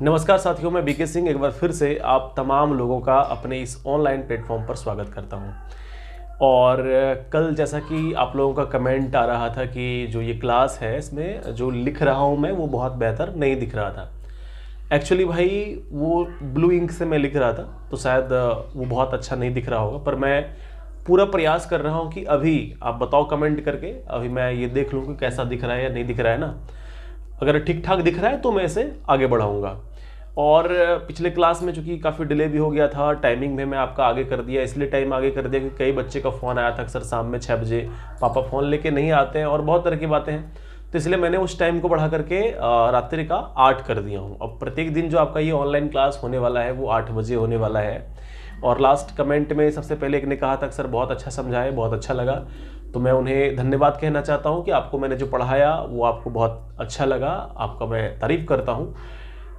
नमस्कार साथियों, मैं बीके सिंह एक बार फिर से आप तमाम लोगों का अपने इस ऑनलाइन प्लेटफॉर्म पर स्वागत करता हूं। और कल जैसा कि आप लोगों का कमेंट आ रहा था कि जो ये क्लास है इसमें जो लिख रहा हूं मैं वो बहुत बेहतर नहीं दिख रहा था। एक्चुअली भाई वो ब्लू इंक से मैं लिख रहा था तो शायद वो बहुत अच्छा नहीं दिख रहा होगा, पर मैं पूरा प्रयास कर रहा हूँ कि अभी आप बताओ कमेंट करके, अभी मैं ये देख लूँ कि कैसा दिख रहा है या नहीं दिख रहा है ना। अगर ठीक ठाक दिख रहा है तो मैं इसे आगे बढ़ाऊंगा। और पिछले क्लास में चूंकि काफ़ी डिले भी हो गया था, टाइमिंग में मैं आपका आगे कर दिया, इसलिए टाइम आगे कर दिया क्योंकि कई बच्चे का फ़ोन आया था अक्सर शाम में 6 बजे, पापा फ़ोन लेके नहीं आते हैं और बहुत तरह की बातें हैं, तो इसलिए मैंने उस टाइम को बढ़ा करके रात्रि का 8 कर दिया हूँ। अब प्रत्येक दिन जो आपका ये ऑनलाइन क्लास होने वाला है वो 8 बजे होने वाला है। और लास्ट कमेंट में सबसे पहले एक ने कहा था सर बहुत अच्छा समझाए, बहुत अच्छा लगा, तो मैं उन्हें धन्यवाद कहना चाहता हूँ कि आपको मैंने जो पढ़ाया वो आपको बहुत अच्छा लगा, आपका मैं तारीफ़ करता हूँ।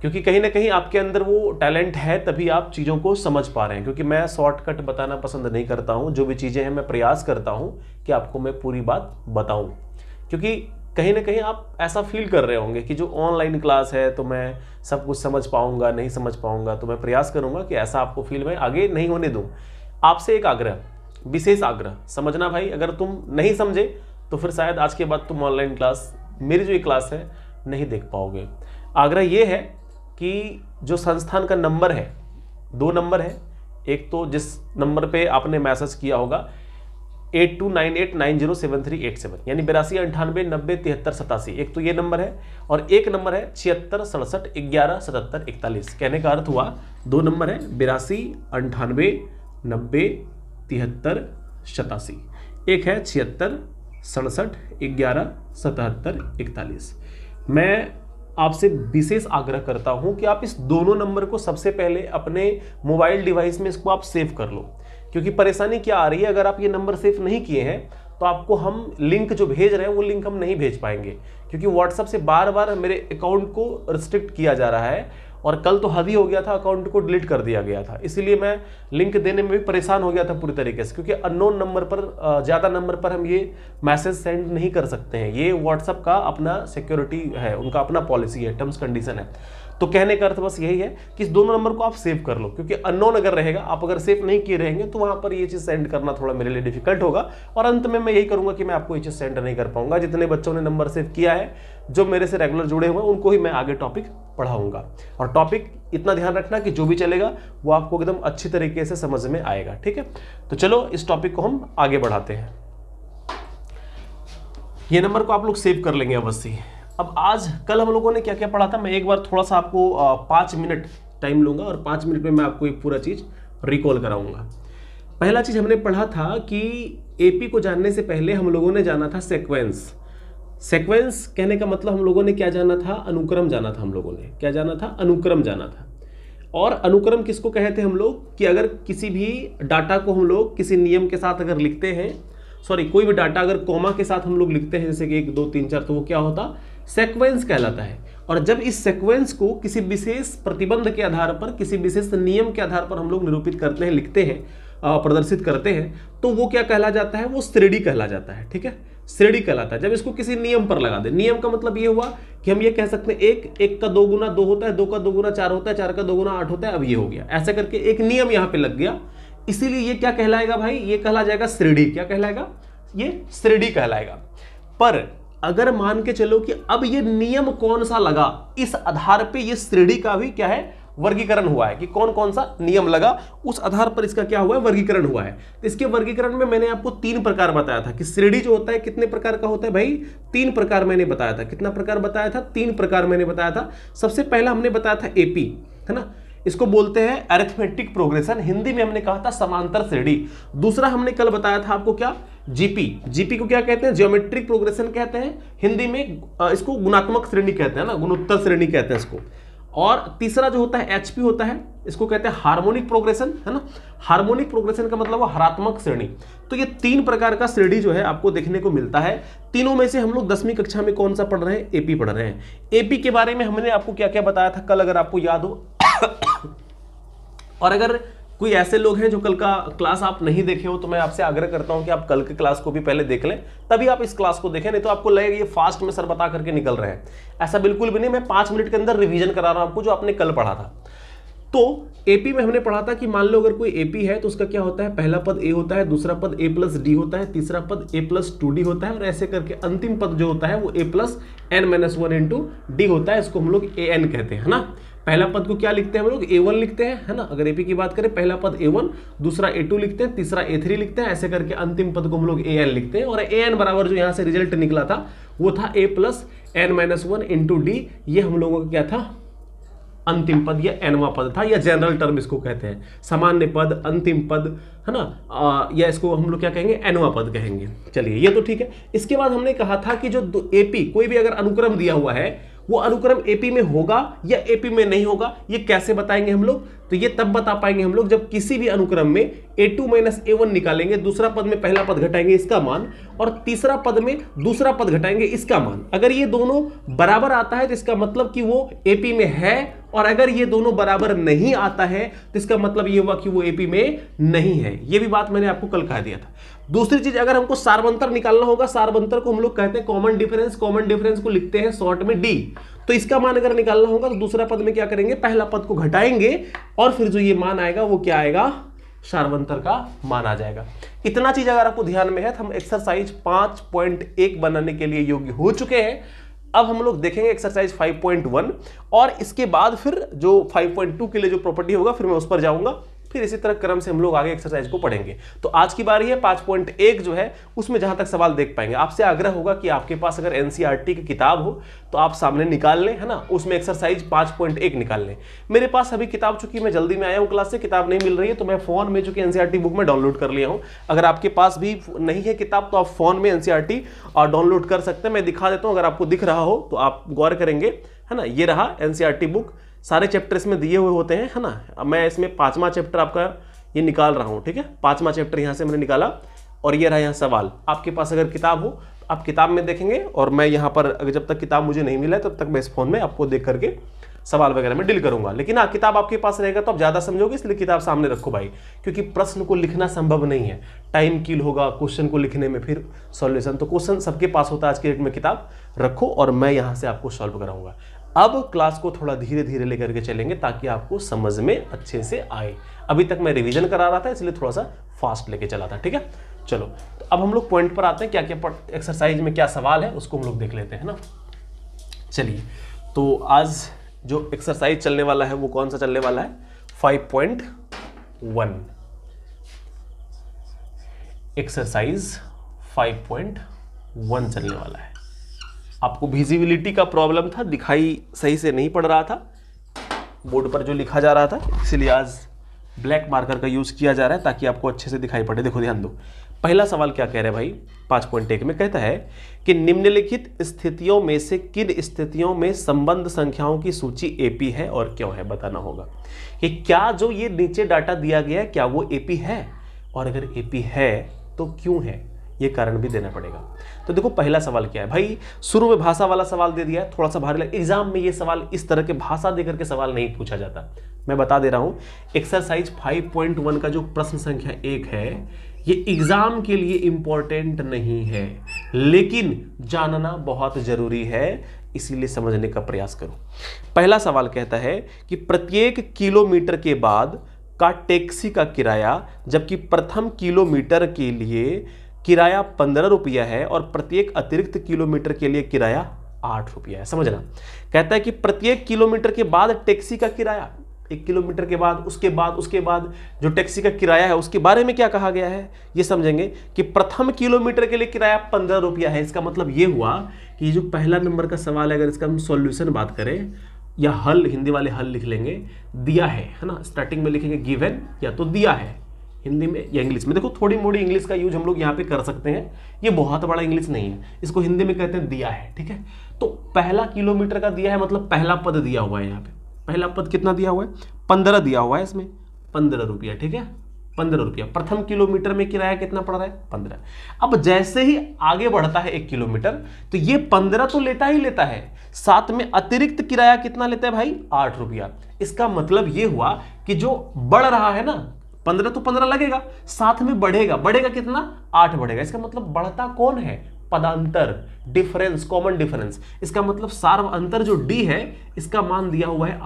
क्योंकि कहीं ना कहीं आपके अंदर वो टैलेंट है तभी आप चीज़ों को समझ पा रहे हैं, क्योंकि मैं शॉर्टकट बताना पसंद नहीं करता हूँ। जो भी चीज़ें हैं मैं प्रयास करता हूँ कि आपको मैं पूरी बात बताऊँ, क्योंकि कहीं ना कहीं आप ऐसा फील कर रहे होंगे कि जो ऑनलाइन क्लास है तो मैं सब कुछ समझ पाऊंगा, नहीं समझ पाऊंगा, तो मैं प्रयास करूंगा कि ऐसा आपको फील में आगे नहीं होने दूं। आपसे एक आग्रह, विशेष आग्रह, समझना भाई, अगर तुम नहीं समझे तो फिर शायद आज के बाद तुम ऑनलाइन क्लास, मेरी जो ये क्लास है, नहीं देख पाओगे। आग्रह ये है कि जो संस्थान का नंबर है, 2 नंबर है, एक तो जिस नंबर पे आपने मैसेज किया होगा 8298907387 यानी 8298907387, एक तो ये नंबर है, और एक नंबर है 7667117741। कहने का अर्थ हुआ 2 नंबर है 8298907387, एक है 7667117741। मैं आपसे विशेष आग्रह करता हूं कि आप इस दोनों नंबर को सबसे पहले अपने मोबाइल डिवाइस में इसको आप सेव कर लो, क्योंकि परेशानी क्या आ रही है, अगर आप ये नंबर सेव नहीं किए हैं तो आपको हम लिंक जो भेज रहे हैं वो लिंक हम नहीं भेज पाएंगे, क्योंकि व्हाट्सएप से बार बार मेरे अकाउंट को रिस्ट्रिक्ट किया जा रहा है। और कल तो हद ही हो गया था, अकाउंट को डिलीट कर दिया गया था, इसीलिए मैं लिंक देने में भी परेशान हो गया था पूरी तरीके से, क्योंकि अननोन नंबर पर, ज़्यादा नंबर पर हम ये मैसेज सेंड नहीं कर सकते हैं। ये व्हाट्सएप का अपना सिक्योरिटी है, उनका अपना पॉलिसी है, टर्म्स कंडीशन है। तो कहने का अर्थ बस यही है कि इस दोनों नंबर को आप सेव कर लो, क्योंकि अननोन अगर रहेगा, आप अगर सेव नहीं किए रहेंगे तो वहां पर ये चीज़ सेंड करना थोड़ा मेरे लिए डिफिकल्ट होगा, और अंत में मैं यही करूंगा कि मैं आपको ये चीज़ सेंड नहीं कर पाऊंगा। जितने बच्चों ने नंबर सेव किया है, जो मेरे से रेगुलर जुड़े हुए हैं, उनको ही मैं आगे टॉपिक पढ़ाऊंगा। और टॉपिक इतना ध्यान रखना कि जो भी चलेगा वो आपको एकदम अच्छी तरीके से समझ में आएगा, ठीक है। तो चलो इस टॉपिक को हम आगे बढ़ाते हैं। ये नंबर को आप लोग सेव कर लेंगे अवश्य। अब आज कल हम लोगों ने क्या क्या पढ़ा था, मैं एक बार थोड़ा सा आपको 5 मिनट टाइम लूंगा और 5 मिनट में मैं आपको एक पूरा चीज रिकॉल कराऊंगा। पहला चीज हमने पढ़ा था कि एपी को जानने से पहले हम लोगों ने जाना था सीक्वेंस। सीक्वेंस कहने का मतलब हम लोगों ने क्या जाना था, अनुक्रम जाना था। हम लोगों ने क्या जाना था, अनुक्रम जाना था। और अनुक्रम किसको कहते हैं हम लोग, कि अगर किसी भी डाटा को हम लोग किसी नियम के साथ अगर लिखते हैं, सॉरी कोई भी डाटा अगर कॉमा के साथ हम लोग लिखते हैं, जैसे कि 1 2 3 4, तो वो क्या होता, सीक्वेंस कहलाता है। और जब इस सीक्वेंस को किसी विशेष प्रतिबंध के आधार पर, किसी विशेष नियम के आधार पर हम लोग निरूपित करते हैं, लिखते हैं, प्रदर्शित करते हैं, तो वो क्या कहला जाता है, वो श्रेणी कहला जाता है, ठीक है, श्रेणी कहलाता है। जब इसको किसी नियम पर लगा दे, नियम का मतलब ये हुआ कि हम ये कह सकते हैं 1 का 2 गुना 2 होता है, 2 का 2 गुना 4 होता है, 4 का 2 गुना 8 होता है। अब ये हो गया, ऐसा करके एक नियम यहाँ पे लग गया, इसीलिए ये क्या कहलाएगा भाई, ये कहला जाएगा श्रेणी। क्या कहलाएगा, ये श्रेणी कहलाएगा। पर अगर मान के चलो कि अब ये नियम कौन सा लगा, इस आधार पे ये श्रेणी का भी क्या है, वर्गीकरण हुआ है, कि कौन कौन सा नियम लगा, उस आधार पर इसका क्या हुआ है, वर्गीकरण हुआ है। तो इसके वर्गीकरण में मैंने आपको 3 प्रकार बताया था कि श्रेणी जो होता है कितने प्रकार का होता है भाई, 3 प्रकार मैंने बताया था। कितना प्रकार बताया था, 3 प्रकार मैंने बताया था। सबसे पहला हमने बताया था एपी, है ना, इसको बोलते हैं अरिथमेटिक प्रोग्रेशन, हिंदी में हमने कहा था समांतर श्रेणी। दूसरा हमने कल बताया था आपको क्या, जीपी। जीपी को क्या कहते हैं, ज्योमेट्रिक प्रोग्रेशन कहते हैं, हिंदी में इसको गुणात्मक श्रेणी कहते हैं ना, गुणोत्तर श्रेणी कहते हैं इसको। और तीसरा जो होता है एचपी होता है, इसको कहते हैं हार्मोनिक प्रोग्रेशन, है ना। हार्मोनिक प्रोग्रेशन का मतलब हरात्मक श्रेणी। तो ये 3 प्रकार का श्रेणी जो है आपको देखने को मिलता है। तीनों में से हम लोग 10वीं कक्षा में कौन सा पढ़ रहे हैं, एपी पढ़ रहे हैं। एपी के बारे में हमने आपको क्या क्या बताया था कल, अगर आपको याद हो। और अगर कोई ऐसे लोग हैं जो कल का क्लास आप नहीं देखे हो, तो मैं आपसे आग्रह करता हूं कि आप कल के क्लास को भी पहले देख लें, तभी आप इस क्लास को देखें, नहीं तो आपको लगेगा ये फास्ट में सर बता करके निकल रहे हैं। ऐसा बिल्कुल भी नहीं, मैं 5 मिनट के अंदर रिवीजन करा रहा हूं आपको जो आपने कल पढ़ा था। तो एपी में हमने पढ़ा था कि मान लो अगर कोई एपी है तो उसका क्या होता है, पहला पद ए होता है, दूसरा पद ए प्लस डी होता है, तीसरा पद ए प्लस 2d होता है, और ऐसे करके अंतिम पद जो होता है वो a plus n minus 1 into d होता है। इसको हम लोग ए एन कहते हैं ना। पहला पद को क्या लिखते हैं हम लोग, ए1 लिखते हैं, है ना। अगर एपी की बात करें, पहला पद ए1, दूसरा ए2 लिखते हैं, तीसरा ए3 लिखते हैं, ऐसे करके अंतिम पद को हम लोग ए एन लिखते हैं। और ए एन बराबर जो यहाँ से रिजल्ट निकला था वो था a plus n minus 1 into d. ये हम लोगों का क्या था, अंतिम पद या एनवा पद था, या जनरल टर्म इसको कहते हैं, सामान्य पद, अंतिम पद, है ना, या इसको हम लोग क्या कहेंगे, एनवा पद कहेंगे। चलिए ये तो ठीक है। इसके बाद हमने कहा था कि जो एपी कोई भी अगर अनुक्रम दिया हुआ है वो अनुक्रम एपी में होगा या एपी में नहीं होगा, ये कैसे बताएंगे हम लोग, तो ये तब बता पाएंगे हम लोग जब किसी भी अनुक्रम में a2 माइनस a1 निकालेंगे, दूसरा पद में पहला पद घटाएंगे इसका मान, और तीसरा पद में दूसरा पद घटाएंगे इसका मान। अगर ये दोनों बराबर आता है तो इसका मतलब कि वो एपी में है, और अगर ये दोनों बराबर नहीं आता है तो इसका मतलब ये हुआ कि वो एपी में नहीं है। ये भी बात मैंने आपको कल कह दिया था। दूसरी चीज, अगर हमको सार्वंतर निकालना होगा, सार्वंतर को हम लोग कहते हैं कॉमन डिफरेंस, कॉमन डिफरेंस को लिखते हैं शॉर्ट में डी। तो इसका मान अगर निकालना होगा तो दूसरा पद में क्या करेंगे, पहला पद को घटाएंगे, और फिर जो ये मान आएगा वो क्या आएगा, सार्वंतर का मान आ जाएगा। इतना चीज अगर आपको ध्यान में है तो हम एक्सरसाइज 5.1 बनाने के लिए योग्य हो चुके हैं। अब हम लोग देखेंगे एक्सरसाइज 5.1, और इसके बाद फिर जो 5.2 के लिए जो प्रॉपर्टी होगा फिर मैं उस पर जाऊंगा, फिर इसी तरह क्रम से हम लोग आगे एक्सरसाइज को पढ़ेंगे। तो आज की बारी है 5.1 जो है उसमें जहां तक सवाल देख पाएंगे। आपसे आग्रह होगा कि आपके पास अगर एनसीईआरटी की किताब हो तो आप सामने निकाल लें, है ना, उसमें एक्सरसाइज 5.1 निकाल लें। मेरे पास अभी किताब, चूंकि मैं जल्दी में आया हूं क्लास से, किताब नहीं मिल रही है, तो मैं फोन में चूंकि एनसीईआरटी बुक में डाउनलोड कर लिया हूं। अगर आपके पास भी नहीं है किताब तो आप फोन में एनसीईआरटी डाउनलोड कर सकते हैं। मैं दिखा देता हूं, अगर आपको दिख रहा हो तो आप गौर करेंगे, है ना। ये रहा एनसीईआरटी बुक, सारे चैप्टर इसमें दिए हुए होते हैं, है ना। मैं इसमें 5वां चैप्टर आपका ये निकाल रहा हूं, ठीक है। 5वां चैप्टर यहां से मैंने निकाला, और ये रहा यहाँ सवाल। आपके पास अगर किताब हो तो आप किताब में देखेंगे, और मैं यहाँ पर अगर जब तक किताब मुझे नहीं मिला है तब तक मैं इस फोन में आपको देख करके सवाल वगैरह में डील करूंगा। लेकिन हाँ, किताब आपके पास रहेगा तो आप ज्यादा समझोगे, इसलिए किताब सामने रखो भाई, क्योंकि प्रश्न को लिखना संभव नहीं है, टाइम किल होगा क्वेश्चन को लिखने में, फिर सॉल्यूशन। तो क्वेश्चन सबके पास होता है, आज के डेट में किताब रखो और मैं यहाँ से आपको सॉल्व कराऊंगा। अब क्लास को थोड़ा धीरे धीरे लेकर के चलेंगे ताकि आपको समझ में अच्छे से आए। अभी तक मैं रिवीजन करा रहा था इसलिए थोड़ा सा फास्ट लेके चला था, ठीक है। चलो तो अब हम लोग पॉइंट पर आते हैं, क्या क्या एक्सरसाइज में क्या सवाल है उसको हम लोग देख लेते हैं ना। चलिए, तो आज जो एक्सरसाइज चलने वाला है वो कौन सा चलने वाला है, 5.1 एक्सरसाइज 5.1 चलने वाला है। आपको विजिबिलिटी का प्रॉब्लम था, दिखाई सही से नहीं पड़ रहा था बोर्ड पर जो लिखा जा रहा था, इसलिए आज ब्लैक मार्कर का यूज किया जा रहा है ताकि आपको अच्छे से दिखाई पड़े। देखो ध्यान दो, पहला सवाल क्या कह रहा है भाई, 5.1 में कहता है कि निम्नलिखित स्थितियों में से किन स्थितियों में संबंध संख्याओं की सूची एपी है और क्यों है, बताना होगा कि क्या जो ये नीचे डाटा दिया गया है क्या वो एपी है, और अगर एपी है तो क्यों है, ये कारण भी देना पड़ेगा। तो देखो पहला सवाल क्या है भाई, शुरू में भाषा वाला सवाल दे दिया है, थोड़ा सा भारी लगा। एग्जाम में ये सवाल इस तरह के भाषा देकर के सवाल नहीं पूछा जाता, मैं बता दे रहा हूं। एक्सरसाइज 5.1 का जो प्रश्न संख्या 1 है ये एग्जाम के लिए इंपॉर्टेंट नहीं है, लेकिन जानना बहुत जरूरी है, इसीलिए समझने का प्रयास करो। पहला सवाल कहता है कि प्रत्येक किलोमीटर के बाद का टैक्सी का किराया, जबकि प्रथम किलोमीटर के लिए किराया 15 रुपया है और प्रत्येक अतिरिक्त किलोमीटर के लिए किराया 8 रुपया है। समझना, कहता है कि प्रत्येक किलोमीटर के बाद टैक्सी का किराया, 1 किलोमीटर के बाद उसके बाद जो टैक्सी का किराया है उसके बारे में क्या कहा गया है, ये समझेंगे कि प्रथम किलोमीटर के लिए किराया 15 रुपया है। इसका मतलब ये हुआ कि जो पहला नंबर का सवाल है, अगर इसका हम सॉल्यूशन बात करें या हल, हिंदी वाले हल लिख लेंगे, दिया है ना, स्टार्टिंग में लिखेंगे गिवन या तो दिया है हिंदी में या इंग्लिश में। देखो थोड़ी मोड़ी इंग्लिश का यूज हम लोग यहाँ पे कर सकते हैं, ये बहुत बड़ा इंग्लिश नहीं है, इसको हिंदी में कहते हैं दिया है, ठीक है। तो पहला किलोमीटर का दिया है मतलब पहला पद दिया हुआ है, यहाँ पे पहला पद कितना दिया हुआ है, 15 दिया हुआ है, इसमें 15 रुपया, ठीक है, 15 रुपया। प्रथम किलोमीटर में किराया कितना पड़ रहा है, 15। अब जैसे ही आगे बढ़ता है 1 किलोमीटर तो ये 15 तो लेता ही लेता है, साथ में अतिरिक्त किराया कितना लेता है भाई, 8 रुपया। इसका मतलब ये हुआ कि जो बढ़ रहा है ना 15 तो 15 लगेगा, साथ में बढ़ेगा, बढ़ेगा कितना 8 बढ़ेगा। इसका मतलब बढ़ता कौन है, पदांतर, डिफरेंस, कॉमन डिफरेंस। इसका मतलब सार्व अंतर जो डी है इसका मान दिया हुआ है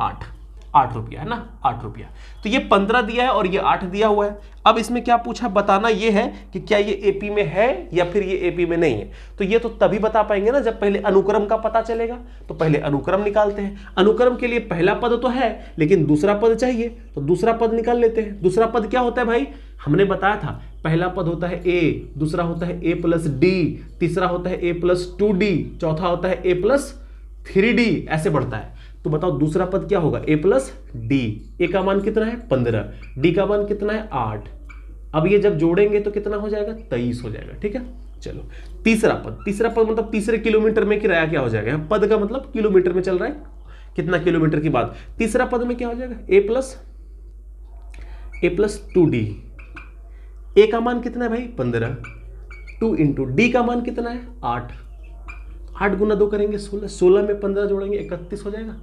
8 रुपया है ना, 8 रुपया। तो ये 15 दिया है और ये 8 दिया हुआ है। अब इसमें क्या पूछा, बताना ये है कि क्या ये एपी में है या फिर ये एपी में नहीं है। तो ये तो तभी बता पाएंगे ना जब पहले अनुक्रम का पता चलेगा। तो पहले अनुक्रम निकालते हैं। अनुक्रम के लिए पहला पद तो है लेकिन दूसरा पद चाहिए, तो दूसरा पद निकाल लेते हैं। दूसरा पद क्या होता है भाई, हमने बताया था पहला पद होता है ए, दूसरा होता है ए प्लस डी, तीसरा होता है ए प्लस 2d, चौथा होता है ए प्लस 3d, ऐसे बढ़ता है। तो बताओ दूसरा पद क्या होगा, ए प्लस डी। ए का मान कितना है 15, डी का मान कितना है 8। अब ये जब जोड़ेंगे तो कितना हो जाएगा 23 हो जाएगा। ठीक है, चलो तीसरा पद मतलब तीसरे किलोमीटर में किराया क्या हो जाएगा, यहाँ पद का मतलब किलोमीटर में चल रहा है, कितना किलोमीटर की बात। तीसरा पद में क्या हो जाएगा, ए प्लस 2d। ए का मान कितना है भाई 15, 2 इंटू डी का मान कितना है 8। 8 गुना 2 करेंगे 16, 16 में 15 जोड़ेंगे 31 हो जाएगा।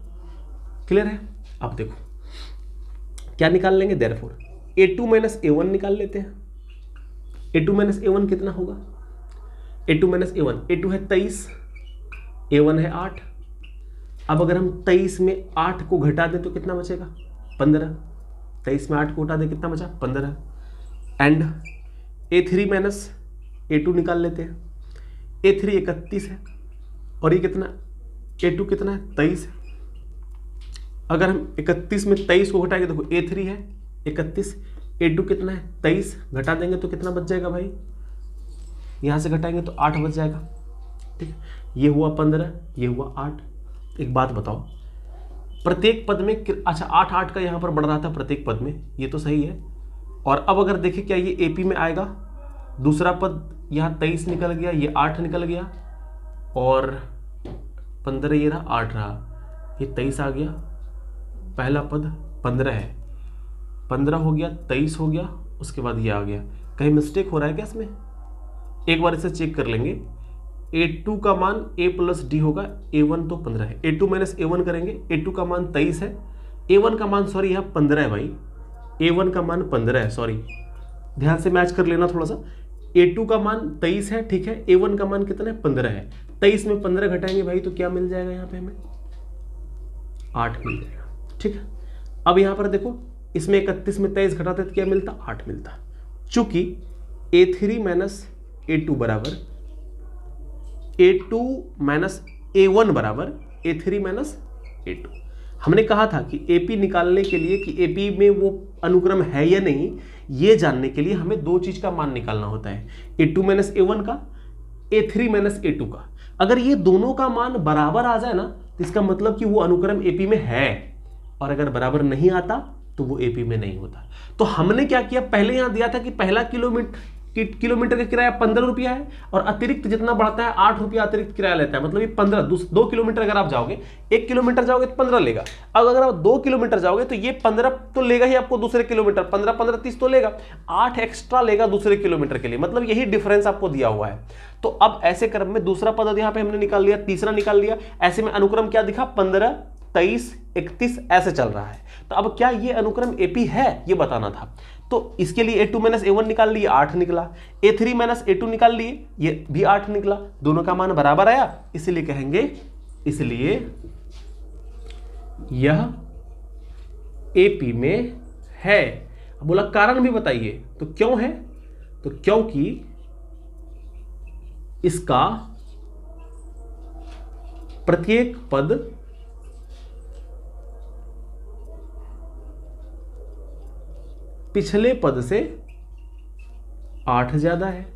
क्लियर है। अब देखो क्या निकाल लेंगे, देयरफॉर a2 माइनस a1 निकाल लेते हैं। a2 माइनस a1 कितना होगा, a2 माइनस a1, a2 है 23, a1 है 8। अब अगर हम 23 में 8 को घटा दें तो कितना बचेगा 15। 23 में 8 को घटा दें कितना बचा 15। एंड a3 माइनस a2 निकाल लेते हैं। a3 31 है और ये कितना, a2 कितना है 23 है। अगर हम 31 में 23 को घटाएंगे, देखो a3 है 31, a2 कितना है 23, घटा देंगे तो कितना बच जाएगा भाई, यहां से घटाएंगे तो 8 बच जाएगा। ठीक है, ये हुआ 15, ये हुआ 8। एक बात बताओ, प्रत्येक पद में अच्छा 8 का यहां पर बढ़ रहा था प्रत्येक पद में, ये तो सही है। और अब अगर देखें क्या ये एपी में आएगा, दूसरा पद यहाँ 23 निकल गया, ये 8 निकल गया और 15 ये रहा 8 रहा, ये 23 आ गया। पहला पद 15 है, 15 हो गया 23 हो गया, उसके बाद ये आ गया। कहीं मिस्टेक हो रहा है क्या इसमें, एक बार इसे चेक कर लेंगे। a2 का मान a प्लस डी होगा, a1 तो 15 है, a2 माइनस a1 करेंगे, a2 का मान 23 है, a1 का मान सॉरी यहाँ 15 है भाई, a1 का मान 15 है, सॉरी ध्यान से मैच कर लेना थोड़ा सा। a2 का मान 23 है, ठीक है, a1 का मान कितना है 15 है। 23 में 15 घटाएंगे भाई तो क्या मिल जाएगा यहाँ पे हमें 8 मिल जाएगा। ठीक है, अब यहाँ पर देखो इसमें 31 में 23 घटाते तो क्या मिलता 8 मिलता। चूंकि a3 माइनस a2 बराबर a2 माइनस a1 बराबर a3 माइनस a2। हमने कहा था कि एपी निकालने के लिए कि एपी में वो अनुक्रम है या नहीं, ये जानने के लिए हमें दो चीज का मान निकालना होता है, a2 माइनस a1 का, a3 माइनस a2 का। अगर ये दोनों का मान बराबर आ जाए ना तो इसका मतलब कि वो अनुक्रम एपी में है, और अगर बराबर नहीं आता तो वो एपी में नहीं होता। तो हमने क्या किया, पहले यहां दिया था कि पहला किलोमीटर का किराया 15 रुपया है और अतिरिक्त जितना बढ़ता है 8 रुपया अतिरिक्त किराया लेता है। मतलब ये 15, 2 किलोमीटर अगर आप जाओगे, 1 किलोमीटर जाओगे तो 15 लेगा। अब अगर आप 2 किलोमीटर जाओगे तो ये 15 तो लेगा ही आपको दूसरे किलोमीटर, 15 15 30 तो लेगा, 8 एक्स्ट्रा लेगा दूसरे किलोमीटर के लिए। मतलब यही डिफरेंस आपको दिया हुआ है। तो अब ऐसे क्रम में दूसरा पद यहाँ पे हमने निकाल लिया, तीसरा निकाल लिया। ऐसे में अनुक्रम क्या दिखा 15, 23, 31 ऐसे चल रहा है। तो अब क्या ये अनुक्रम एपी है ये बताना था। तो इसके लिए a2 माइनस a1 निकाल लिए 8 निकला, a3 माइनस a2 निकाल लिए ये भी 8 निकला, दोनों का मान बराबर आया, इसलिए कहेंगे इसलिए यह एपी में है। बोला कारण भी बताइए, तो क्यों है, तो क्योंकि इसका प्रत्येक पद पिछले पद से 8 ज्यादा है,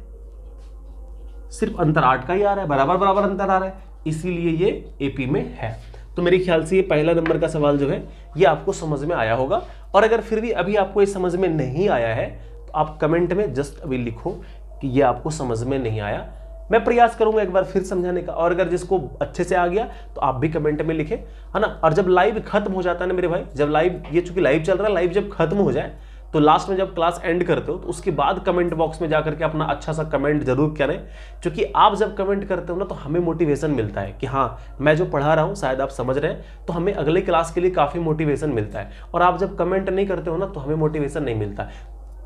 सिर्फ अंतर 8 का ही आ रहा है, बराबर बराबर अंतर आ रहा है, इसीलिए ये एपी में है। तो मेरे ख्याल से ये पहला नंबर का सवाल जो है ये आपको समझ में आया होगा। और अगर फिर भी अभी आपको ये समझ में नहीं आया है तो आप कमेंट में जस्ट अभी लिखो कि ये आपको समझ में नहीं आया। मैं प्रयास करूंगा एक बार फिर समझाने का, और अगर जिसको अच्छे से आ गया तो आप भी कमेंट में लिखें, है ना। और जब लाइव खत्म हो जाता है ना मेरे भाई, जब लाइव ये चूंकि लाइव चल रहा है, लाइव जब खत्म हो जाए तो लास्ट में जब क्लास एंड करते हो तो उसके बाद कमेंट बॉक्स में जाकर के अपना अच्छा सा कमेंट जरूर करें, क्योंकि आप जब कमेंट करते हो ना तो हमें मोटिवेशन मिलता है कि हाँ मैं जो पढ़ा रहा हूँ शायद आप समझ रहे हैं, तो हमें अगले क्लास के लिए काफ़ी मोटिवेशन मिलता है। और आप जब कमेंट नहीं करते हो ना तो हमें मोटिवेशन नहीं मिलता।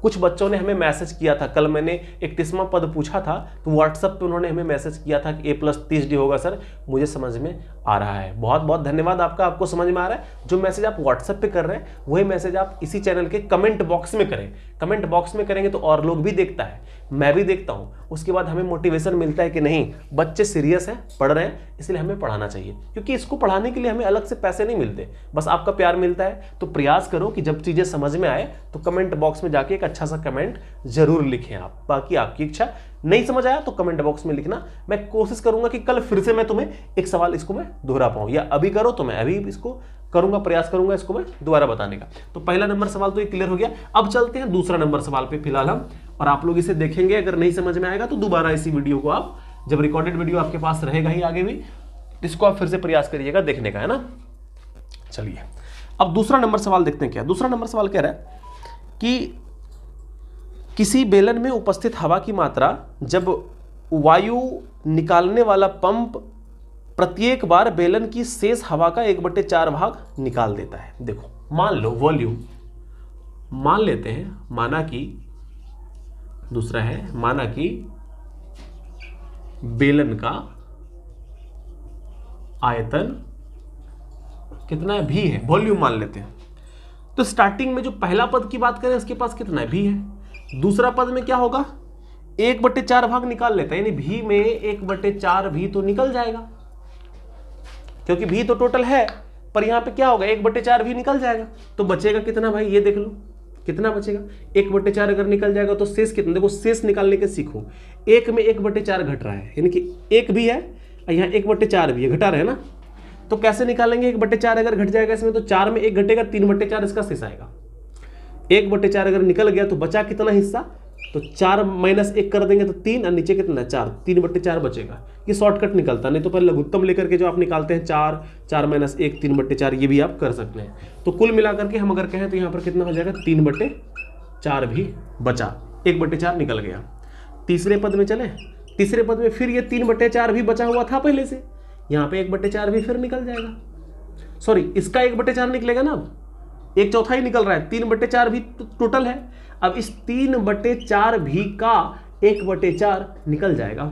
कुछ बच्चों ने हमें मैसेज किया था, कल मैंने 31वां पद पूछा था तो व्हाट्सएप पे उन्होंने हमें मैसेज किया था कि A+30D होगा सर, मुझे समझ में आ रहा है। बहुत बहुत धन्यवाद आपका, आपको समझ में आ रहा है। जो मैसेज आप व्हाट्सएप पे कर रहे हैं वही मैसेज आप इसी चैनल के कमेंट बॉक्स में करें। कमेंट बॉक्स में करेंगे तो और लोग भी देखता है, मैं भी देखता हूँ, उसके बाद हमें मोटिवेशन मिलता है कि नहीं बच्चे सीरियस हैं, पढ़ रहे हैं, इसलिए हमें पढ़ाना चाहिए। क्योंकि इसको पढ़ाने के लिए हमें अलग से पैसे नहीं मिलते, बस आपका प्यार मिलता है। तो प्रयास करो कि जब चीज़ें समझ में आए तो कमेंट बॉक्स में जाके एक अच्छा सा कमेंट जरूर लिखें आप। बाकी आपकी इच्छा, नहीं समझ आया तो कमेंट बॉक्स में लिखना। मैं कोशिश करूंगा कि कल फिर से मैं तुम्हें एक सवाल इसको मैं दोहरा पाऊं, या अभी करो तो मैं अभी इसको करूंगा, प्रयास करूंगा इसको मैं दोबारा बताने का। तो पहला नंबर सवाल तो ये क्लियर हो गया। अब चलते हैं दूसरा नंबर सवाल पे फिलहाल हम, और आप लोग इसे देखेंगे। अगर नहीं समझ में आएगा तो दोबारा इसी वीडियो को आप, जब रिकॉर्डेड वीडियो आपके पास रहेगा ही आगे भी, इसको आप फिर से प्रयास करिएगा देखने का, है ना। चलिए अब दूसरा नंबर सवाल देखते हैं। क्या दूसरा नंबर सवाल कह रहा है कि किसी बेलन में उपस्थित हवा की मात्रा जब वायु निकालने वाला पंप प्रत्येक बार बेलन की शेष हवा का 1/4 भाग निकाल देता है। देखो मान लो वॉल्यूम मान लेते हैं, माना कि दूसरा है, माना कि बेलन का आयतन कितना है, भी है, वॉल्यूम मान लेते हैं। तो स्टार्टिंग में जो पहला पद की बात करें उसके पास कितना है, भी है। दूसरा पद में क्या होगा, 1/4 भाग निकाल लेता है, यानी भी में 1/4 भी तो निकल जाएगा, क्योंकि भी तो टोटल है, पर यहां पे क्या होगा 1/4 भी निकल जाएगा। तो बचेगा कितना भाई, ये देख लो कितना बचेगा, 1/4 अगर निकल जाएगा तो शेष कितना, देखो शेष निकालने के सीखो। एक में 1/4 घट रहा है, यानी कि एक भी है और यहाँ 1/4 भी है, घटा रहे हैं ना। तो कैसे निकालेंगे, 1/4 अगर घट जाएगा इसमें तो 4 में 1 घटेगा, 3/4 इसका शेष आएगा। 1/4 अगर निकल गया तो बचा कितना हिस्सा, तो 4 - 1 कर देंगे तो 3, और नीचे कितना 4, 3/4 बचेगा। ये शॉर्टकट निकलता, नहीं तो पहले लघुत्तम लेकर के जो आप निकालते हैं 4 - 1 3/4, ये भी आप कर सकते हैं। तो कुल मिलाकर के हम अगर कहें तो यहाँ पर कितना हो जाएगा, 3/4 भी बचा, 1/4 निकल गया। तीसरे पद में चले, तीसरे पद में फिर ये 3/4 भी बचा हुआ था पहले से, यहाँ पे 1/4 भी फिर निकल जाएगा। सॉरी, इसका 1/4 निकलेगा ना, अब 1/4 निकल रहा है, 3/4 भी टोटल है। अब इस 3/4 भी का 1/4 निकल जाएगा,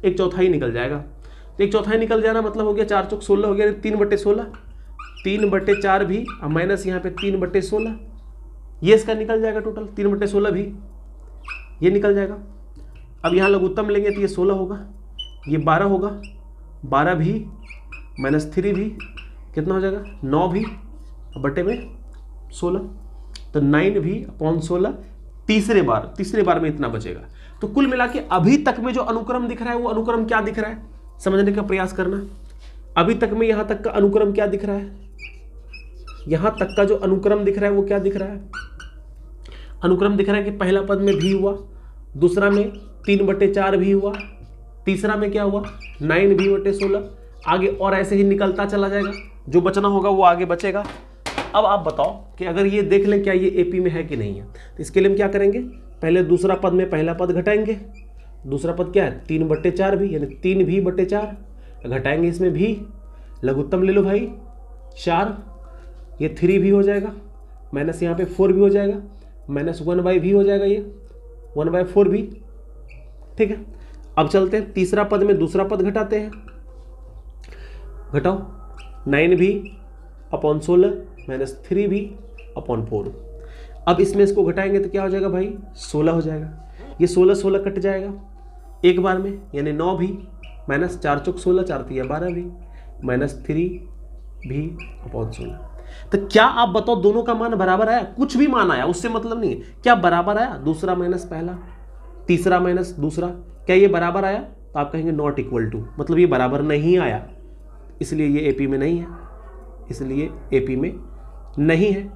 1/4 निकल जाएगा। तो 1/4 निकल जाना मतलब हो गया 4 × 16 हो गया, 3/16, 3/4 भी माइनस यहाँ पे 3/16, ये इसका निकल जाएगा टोटल, 3/16 भी ये निकल जाएगा। अब यहाँ लघुत्तम लेंगे तो ये 16 होगा, ये 12 होगा, 12 भी -3 भी कितना हो जाएगा, 9 भी बटे में 16, तो 9 भी अपॉन 16। तीसरे बार में इतना बचेगा। तो कुल मिला के अभी तक में जो अनुक्रम दिख रहा है वो अनुक्रम क्या दिख रहा है, समझने का प्रयास करना। अभी तक में यहां तक का अनुक्रम क्या दिख रहा है, यहां तक का जो अनुक्रम दिख रहा है वो क्या दिख रहा है, अनुक्रम दिख रहा है कि पहला पद में भी हुआ, दूसरा में 3/4 भी हुआ, तीसरा में क्या हुआ 9 भी बटे 16, आगे और ऐसे ही निकलता चला जाएगा, जो बचना होगा वो आगे बचेगा। अब आप बताओ कि अगर ये देख लें क्या ये एपी में है कि नहीं है, तो इसके लिए हम क्या करेंगे, पहले दूसरा पद में पहला पद घटाएंगे। दूसरा पद क्या है 3/4 भी, यानी 3 भी बटे 4 घटाएंगे, इसमें भी लघुत्तम ले लो भाई 4, ये 3 भी हो जाएगा, माइनस यहाँ पे 4 भी हो जाएगा, -1/v भी हो जाएगा, ये 1/4 भी, ठीक है। अब चलते हैं तीसरा पद में दूसरा पद घटाते हैं, घटाओ 9 भी अपॉन 16 -3 भी अपॉन 4। अब इसमें इसको घटाएंगे तो क्या हो जाएगा भाई 16 हो जाएगा, ये 16 कट जाएगा एक बार में, यानी 9 भी माइनस 4 × 16, 4 × 12 भी, -3 भी अपॉन 16। तो क्या आप बताओ दोनों का मान बराबर आया, कुछ भी मान आया उससे मतलब नहीं है, क्या बराबर आया, दूसरा माइनस पहला, तीसरा माइनस दूसरा, क्या ये बराबर आया, तो आप कहेंगे नॉट इक्वल टू, मतलब ये बराबर नहीं आया, इसलिए ये एपी में नहीं है, इसलिए एपी में नहीं है,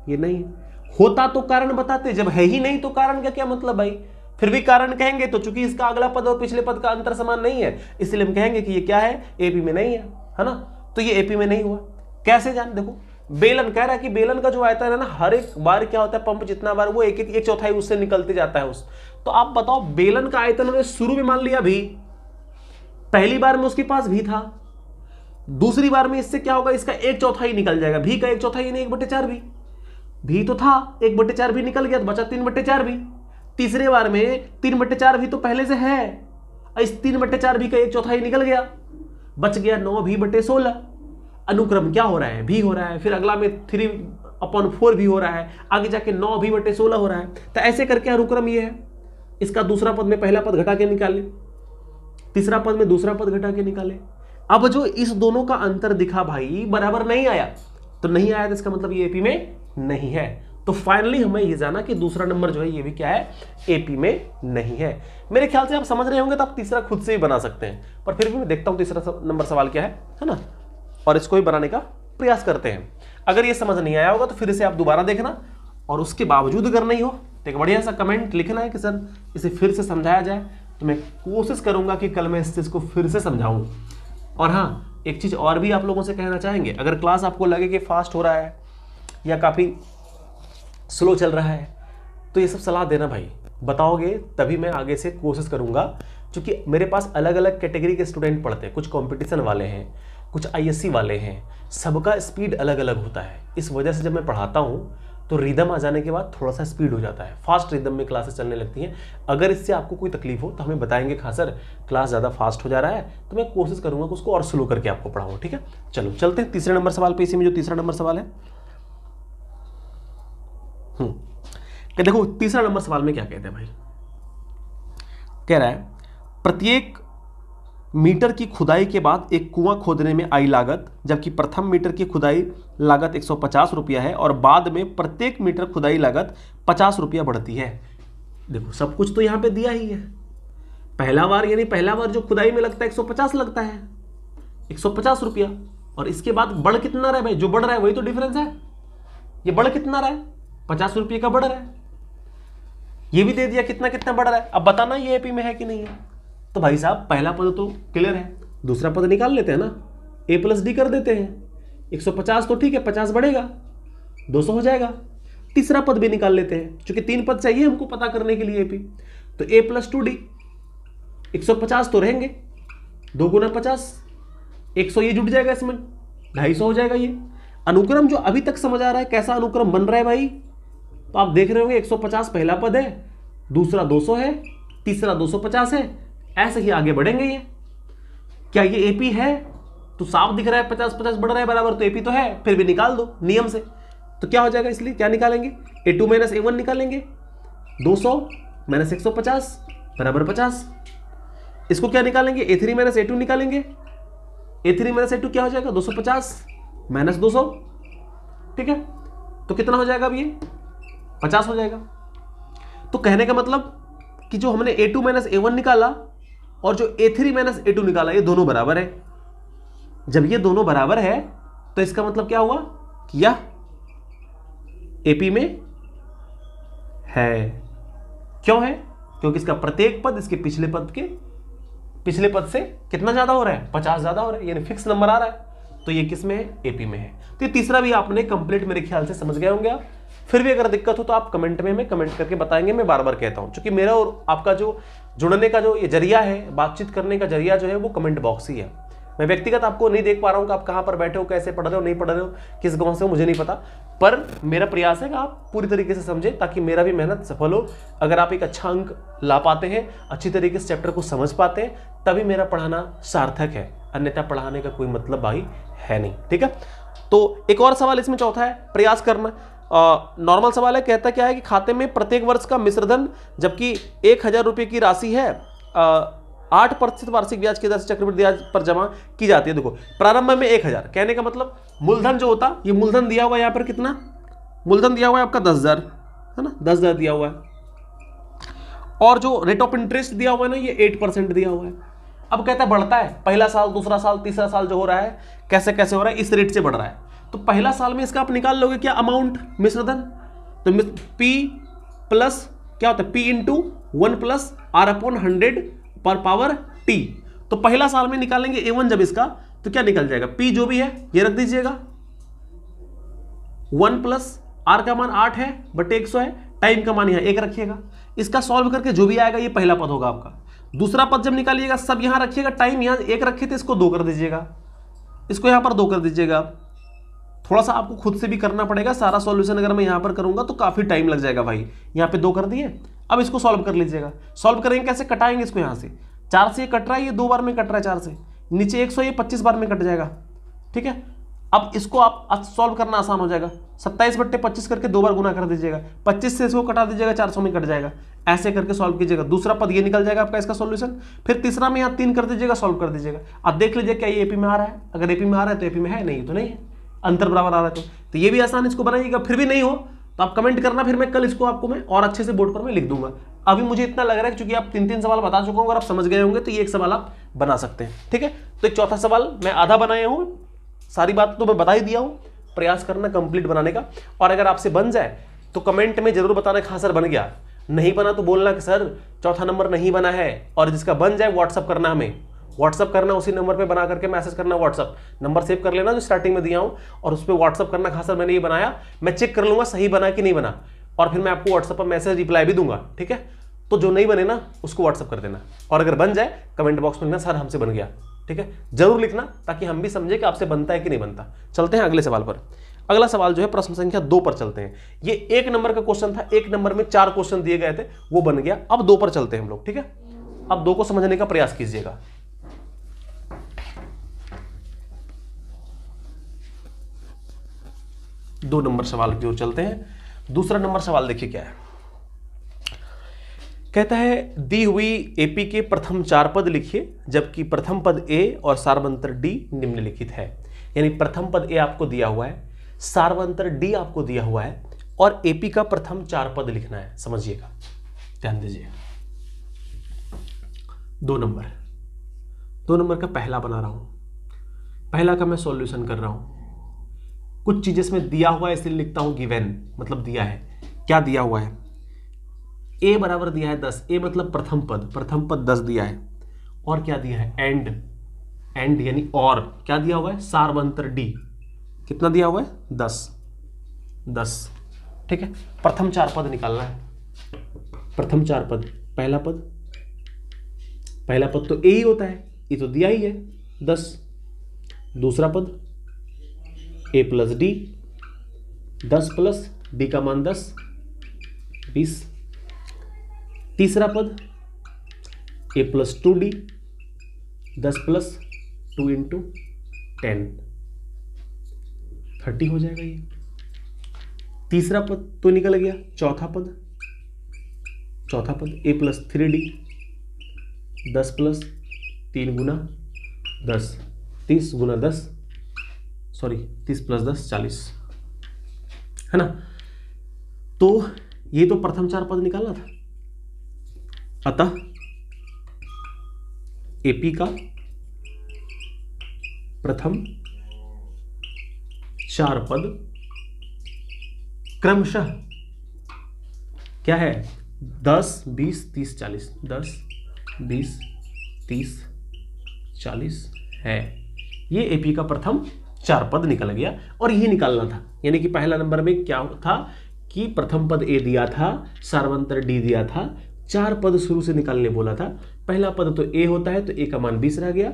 ये नहीं है। होता तो कारण बताते, जब है ही नहीं तो कारण का क्या मतलब भाई, फिर भी कारण कहेंगे तो चूंकि इसका अगला पद और पिछले पद का अंतर समान नहीं है, इसलिए हम कहेंगे कि ये क्या है, एपी में नहीं है ना। तो ये एपी में नहीं हुआ, कैसे जान, देखो बेलन कह रहा है कि बेलन का जो आयतन है ना, हर एक बार क्या होता है, पंप जितना बार वो 1/4 उससे निकलते जाता है उस। तो आप बताओ बेलन का आयतन उन्होंने शुरू में मान लिया भी, पहली बार में उसके पास भी था, दूसरी बार में इससे क्या होगा, इसका 1/4 निकल जाएगा, भी का 1/4 यानी 1/4 भी। भी तो था, 1/4 भी निकल गया तो बचा 3/4 भी। तीसरे बार में 3/4 भी तो पहले से है, इस 3/4 भी का 1/4 निकल गया, बच गया 9v/16। अनुक्रम क्या हो रहा है, भी हो रहा है, फिर अगला में 3/4 भी हो रहा है, आगे जाके 9v/16 हो रहा है। तो ऐसे करके अनुक्रम ये है, इसका दूसरा पद में पहला पद घटा के निकाले, तीसरा पद में दूसरा पद घटा के निकाले। अब जो इस दोनों का अंतर दिखा भाई बराबर नहीं आया, तो नहीं आया तो इसका मतलब ये एपी में नहीं है। तो फाइनली हमें ये जाना कि दूसरा नंबर जो है ये भी क्या है, एपी में नहीं है। मेरे ख्याल से आप समझ रहे होंगे तो आप तीसरा खुद से ही बना सकते हैं, पर फिर भी मैं देखता हूं तीसरा नंबर सवाल क्या है ना, और इसको ही बनाने का प्रयास करते हैं। अगर ये समझ नहीं आया होगा तो फिर इसे आप दोबारा देखना, और उसके बावजूद अगर नहीं हो तो एक बढ़िया सा कमेंट लिखना है कि सर इसे फिर से समझाया जाए, तो मैं कोशिश करूंगा कि कल मैं इस चीज़ को फिर से समझाऊं। और हाँ, एक चीज़ और भी आप लोगों से कहना चाहेंगे, अगर क्लास आपको लगे कि फास्ट हो रहा है या काफ़ी स्लो चल रहा है तो ये सब सलाह देना भाई, बताओगे तभी मैं आगे से कोशिश करूंगा। क्योंकि मेरे पास अलग अलग कैटेगरी के स्टूडेंट पढ़ते हैं, कुछ कंपटीशन वाले हैं, कुछ आईएससी वाले हैं, सबका स्पीड अलग अलग होता है। इस वजह से जब मैं पढ़ाता हूँ तो रिदम आ जाने के बाद थोड़ा सा स्पीड हो जाता है, फास्ट रिदम में क्लासेस चलने लगती हैं। अगर इससे आपको कोई तकलीफ हो तो हमें बताएंगे, हाँ सर क्लास ज़्यादा फास्ट हो जा रहा है, तो मैं कोशिश करूँगा कि उसको और स्लो करके आपको पढ़ाऊँ। ठीक है, चलो चलते हैं तीसरे नंबर सवाल पे। इसी में जो तीसरा नंबर सवाल है, कि देखो तीसरा नंबर सवाल में क्या कहते हैं भाई, कह रहा है प्रत्येक मीटर की खुदाई के बाद एक कुआं खोदने में आई लागत, जबकि प्रथम मीटर की खुदाई लागत 150 रुपया है और बाद में प्रत्येक मीटर खुदाई लागत 50 रुपया बढ़ती है। देखो सब कुछ तो यहाँ पे दिया ही है, पहला बार यानी पहला बार जो खुदाई में लगता है 150 लगता है, 150 रुपया, और इसके बाद बढ़ कितना रहा है भाई, जो बढ़ रहा है वही तो डिफरेंस है। ये बढ़ कितना रहा है, 50 रुपये का बढ़ रहा है, ये भी दे दिया कितना कितना बढ़ रहा है। अब बताना ये एपी में है कि नहीं है। तो भाई साहब पहला पद तो क्लियर है, दूसरा पद निकाल लेते हैं ना, a+d कर देते हैं। 150 तो ठीक है, 50 बढ़ेगा 200 हो जाएगा। तीसरा पद भी निकाल लेते हैं, क्योंकि 3 पद चाहिए हमको पता करने के लिए एपी। तो a+2d, 150 तो रहेंगे, 2 गुना 50, 100 ये जुट जाएगा, इसमें 250 हो जाएगा। ये अनुक्रम जो अभी तक समझ आ रहा है कैसा अनुक्रम बन रहा है भाई, तो आप देख रहे होंगे 150 पहला पद है, दूसरा 200 है, तीसरा 250 है, ऐसे ही आगे बढ़ेंगे। ये क्या ये एपी है, तो साफ दिख रहा है 50-50 बढ़ रहा है बराबर, तो एपी तो है, फिर भी निकाल दो नियम से। तो क्या हो जाएगा, इसलिए क्या निकालेंगे, a2 - a1 निकालेंगे, 200 - 150 बराबर 50। इसको क्या निकालेंगे, a3 - a2 निकालेंगे, a3 - a2 क्या हो जाएगा, 250 - 200, ठीक है। तो कितना हो जाएगा अब ये 50 हो जाएगा। तो कहने का मतलब कि जो हमने a2 - a1 निकाला और जो a3 - a2 निकाला, ये दोनों बराबर है। जब ये दोनों बराबर है तो इसका मतलब क्या हुआ कि यह एपी में है। क्यों है, क्योंकि इसका प्रत्येक पद इसके पिछले पद से कितना ज्यादा हो रहा है, 50 ज्यादा हो रहा है, यानी फिक्स नंबर आ रहा है। तो ये किस में है, एपी में है। तो ये तीसरा भी आपने कंप्लीट मेरे ख्याल से समझ गए होंगे आप। फिर भी अगर दिक्कत हो तो आप कमेंट में हमें कमेंट करके बताएंगे। मैं बार बार कहता हूं, क्योंकि मेरा और आपका जो जुड़ने का जो ये जरिया है, बातचीत करने का जरिया जो है वो कमेंट बॉक्स ही है। मैं व्यक्तिगत आपको नहीं देख पा रहा हूं कि आप कहां पर बैठे हो, कैसे पढ़ रहे हो, नहीं पढ़ रहे हो, किस गांव से हो, मुझे नहीं पता, पर मेरा प्रयास है कि आप पूरी तरीके से समझें ताकि मेरा भी मेहनत सफल हो। अगर आप एक अच्छा अंक ला पाते हैं, अच्छी तरीके से चैप्टर को समझ पाते हैं, तभी मेरा पढ़ाना सार्थक है, अन्यथा पढ़ाने का कोई मतलब भाई है नहीं। ठीक है, तो एक और सवाल इसमें चौथा है, प्रयास करना। नॉर्मल सवाल है, कहता क्या है कि खाते में प्रत्येक वर्ष का मिश्रधन जबकि 1000 रुपये की राशि है 8% वार्षिक ब्याज की दर से चक्रवृद्धि ब्याज पर जमा की जाती है। देखो प्रारंभ में 1000, कहने का मतलब मूलधन जो होता, ये मूलधन दिया हुआ है यहाँ पर, कितना मूलधन दिया हुआ है आपका 10,000 है ना, 10,000 दिया हुआ है, और जो रेट ऑफ इंटरेस्ट दिया हुआ है ना ये 8% दिया हुआ है। अब कहता है बढ़ता है, पहला साल, दूसरा साल, तीसरा साल जो हो रहा है कैसे कैसे हो रहा है, इस रेट से बढ़ रहा है। तो पहला साल में इसका आप निकाल लोगे क्या अमाउंट, मिश्रधन, तो P प्लस क्या होता है, P इंटू 1 प्लस R/100 पर पावर T। तो पहला साल में निकालेंगे A1 जब इसका, तो क्या निकल जाएगा, P जो भी है ये रख दीजिएगा, 1 प्लस R का मान 8 है बटे 100 है, टाइम का मान यहाँ 1 रखिएगा। इसका सॉल्व करके जो भी आएगा ये पहला पद होगा आपका। दूसरा पद जब निकालिएगा सब यहां रखिएगा, टाइम यहां 1 रखे थे, इसको 2 कर दीजिएगा, इसको यहां पर 2 कर दीजिएगा। थोड़ा सा आपको खुद से भी करना पड़ेगा। सारा सॉल्यूशन अगर मैं यहाँ पर करूंगा तो काफी टाइम लग जाएगा भाई। यहाँ पे 2 कर दिए, अब इसको सॉल्व कर लीजिएगा। सॉल्व करेंगे कैसे, कटाएंगे इसको यहाँ से, 4 से ये कट रहा है, ये 2 बार में कट रहा है 4 से, नीचे 100, ये 25 बार में कट जाएगा। ठीक है, अब इसको आप सॉल्व करना आसान हो जाएगा। 27/25 करके 2 बार गुना कर दीजिएगा, 25 से इसको कटा दीजिएगा, 400 में कट जाएगा। ऐसे करके सॉल्व कीजिएगा, दूसरा पद ये निकल जाएगा आपका इसका सॉल्यूशन। फिर तीसरा में यहाँ 3 कर दीजिएगा, सॉल्व कर दीजिएगा। अब देख लीजिए क्या ये एपी में आ रहा है, अगर एपी में आ रहा है तो एपी में है, नहीं तो नहीं है, अंतर बराबर आ रहा है तो ये भी आसान इसको बनाइएगा। फिर भी नहीं हो तो आप कमेंट करना, फिर मैं कल इसको आपको मैं और अच्छे से बोर्ड पर मैं लिख दूंगा। अभी मुझे इतना लग रहा है क्योंकि आप 3 सवाल बता चुका हूं, अगर आप समझ गए होंगे तो ये एक सवाल आप बना सकते हैं। ठीक है, तो एक चौथा सवाल मैं आधा बनाया हूं, सारी बात तो मैं बता ही दिया हूं, प्रयास करना कंप्लीट बनाने का। और अगर आपसे बन जाए तो कमेंट में जरूर बताना कि हाँ सर बन गया, नहीं बना तो बोलना कि सर चौथा नंबर नहीं बना है। और जिसका बन जाए व्हाट्सअप करना, हमें व्हाट्सअप करना, उसी नंबर पे बना करके मैसेज करना। व्हाट्सअप नंबर सेव कर लेना जो स्टार्टिंग में दिया हूं, और उस पर व्हाट्सअप करना, हाँ सर मैंने ये बनाया, मैं चेक कर लूंगा सही बना कि नहीं बना, और फिर मैं आपको व्हाट्सअप पर मैसेज रिप्लाई भी दूंगा। ठीक है, तो जो नहीं बने ना उसको व्हाट्सअप कर देना, और अगर बन जाए कमेंट बॉक्स में लिखना सर हमसे बन गया। ठीक है, जरूर लिखना ताकि हम भी समझे कि आपसे बनता है कि नहीं बनता। चलते हैं अगले सवाल पर। अगला सवाल जो है प्रश्न संख्या 2 पर चलते हैं। ये 1 नंबर का क्वेश्चन था, 1 नंबर में 4 क्वेश्चन दिए गए थे, वो बन गया। अब 2 पर चलते हैं हम लोग। ठीक है, अब 2 को समझने का प्रयास कीजिएगा। दो नंबर सवाल की ओर चलते हैं। दूसरा नंबर सवाल देखिए क्या है, कहता है दी हुई एपी के प्रथम 4 पद लिखिए, जबकि प्रथम पद ए और सार्वंतर डी निम्नलिखित है। यानी प्रथम पद ए आपको दिया हुआ है, सार्वंतर डी आपको दिया हुआ है, और एपी का प्रथम 4 पद लिखना है। समझिएगा, ध्यान दीजिए। 2 नंबर का पहला बना रहा हूं, पहला का मैं सॉल्यूशन कर रहा हूं। कुछ चीजें इसमें दिया हुआ है इसलिए लिखता हूं गिवन, मतलब दिया है। क्या दिया हुआ है, ए बराबर दिया है 10, ए मतलब प्रथम पद 10 दिया है, और क्या दिया है एंड यानी और क्या दिया हुआ है सार्वंतर डी, कितना दिया हुआ है 10। ठीक है, प्रथम 4 पद निकालना है। प्रथम 4 पद, पहला पद तो ए ही होता है, ये तो दिया ही है 10। दूसरा पद ए प्लस डी, 10 प्लस डी का मान 10, 20। तीसरा पद ए प्लस 2d, 10 प्लस 2 इंटू 10, 30 हो जाएगा ये। तीसरा पद तो निकल गया। चौथा पद ए प्लस 3d, 10 प्लस 3 गुना 10, 30 गुना 10, सॉरी 30 प्लस 10 40, है ना। तो ये तो प्रथम 4 पद निकालना था, अतः एपी का प्रथम 4 पद क्रमशः क्या है 10, 20, 30, 40, 10, 20, 30, 40 है। ये एपी का प्रथम 4 पद निकल गया, और यही निकालना था। यानी कि पहला नंबर में क्या था कि प्रथम पद ए दिया था, सार्वंतर डी दिया था, 4 पद शुरू से निकालने बोला था। पहला पद तो ए होता है तो ए का मान 20 रह गया।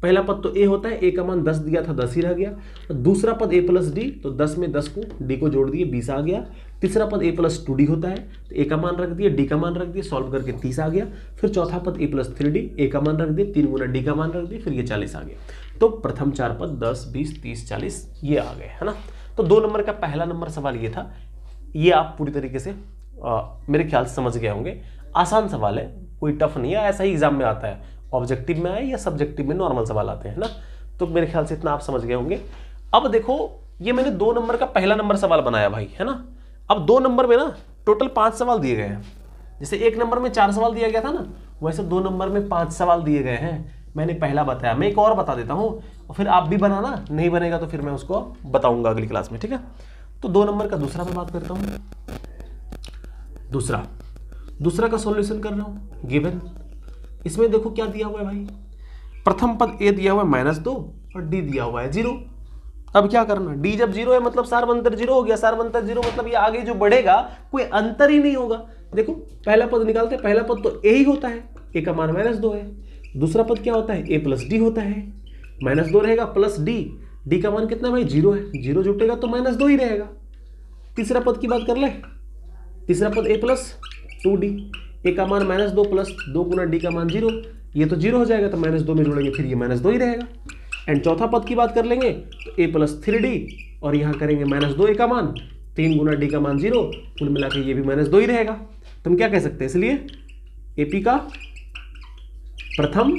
पहला पद तो ए होता है, ए का मान 10 दिया था, 10 ही रह गया। दूसरा पद ए प्लस डी, तो 10 में 10 को डी को जोड़ दिए, 20 आ गया। तीसरा पद ए प्लस 2d होता है, तो ए का मान रख दिया, डी का मान रख दिया, सॉल्व करके 30 आ गया। फिर चौथा पद ए प्लस 3d, ए का मान रख दिया, 3 गुना डी का मान रख दिया, फिर ये 40 आ गया। तो प्रथम 4 पद 10, 20, 30, 40 ये आ गए, है ना। तो 2 नंबर का पहला नंबर सवाल ये था। ये आप पूरी तरीके से मेरे ख्याल से समझ गए होंगे। आसान सवाल है, कोई टफ नहीं है, ऐसा ही एग्जाम में आता है, ऑब्जेक्टिव में आए या सब्जेक्टिव में नॉर्मल सवाल आते हैं ना। तो मेरे ख्याल से इतना आप समझ गए होंगे। अब देखो ये मैंने 2 नंबर का पहला नंबर सवाल बनाया भाई, है ना। अब 2 नंबर में ना टोटल 5 सवाल दिए गए हैं। जैसे 1 नंबर में 4 सवाल दिया गया था ना, वैसे 2 नंबर में 5 सवाल दिए गए हैं। मैंने पहला बताया, मैं एक और बता देता हूँ, और फिर आप भी बनाना, नहीं बनेगा तो फिर मैं उसको बताऊंगा अगली क्लास में, ठीक है। तो 2 नंबर का दूसरा मैं बात करता हूँ। दूसरा का सॉल्यूशन कर रहा हूँ, गिवन। इसमें देखो क्या दिया हुआ है भाई, प्रथम पद ए दिया हुआ है -2 और डी दिया हुआ है 0। अब क्या करना, डी जब 0 है मतलब सार्वंतर 0 हो गया। सार्वंतर 0 मतलब ये आगे जो बढ़ेगा कोई अंतर ही नहीं होगा। देखो पहला पद निकालते हैं, पहला पद तो ए ही होता है, ए का मान -2 है। दूसरा पद क्या होता है, ए प्लस डी होता है, -2 रहेगा प्लस डी, डी का मान कितना है भाई, 0 है, 0 जुटेगा तो -2 ही रहेगा। तीसरा पद की बात कर ले, तीसरा पद a प्लस 2d, a का मान -2 प्लस 2 गुना d का मान 0, ये तो 0 हो जाएगा तो -2 में जोड़ेंगे फिर ये -2 ही रहेगा। एंड चौथा पद की बात कर लेंगे तो a प्लस 3d और यहाँ करेंगे -2 a का मान, 3 गुना d का मान 0, कुल मिला के ये भी -2 ही रहेगा। तुम क्या कह सकते हैं, इसलिए AP का प्रथम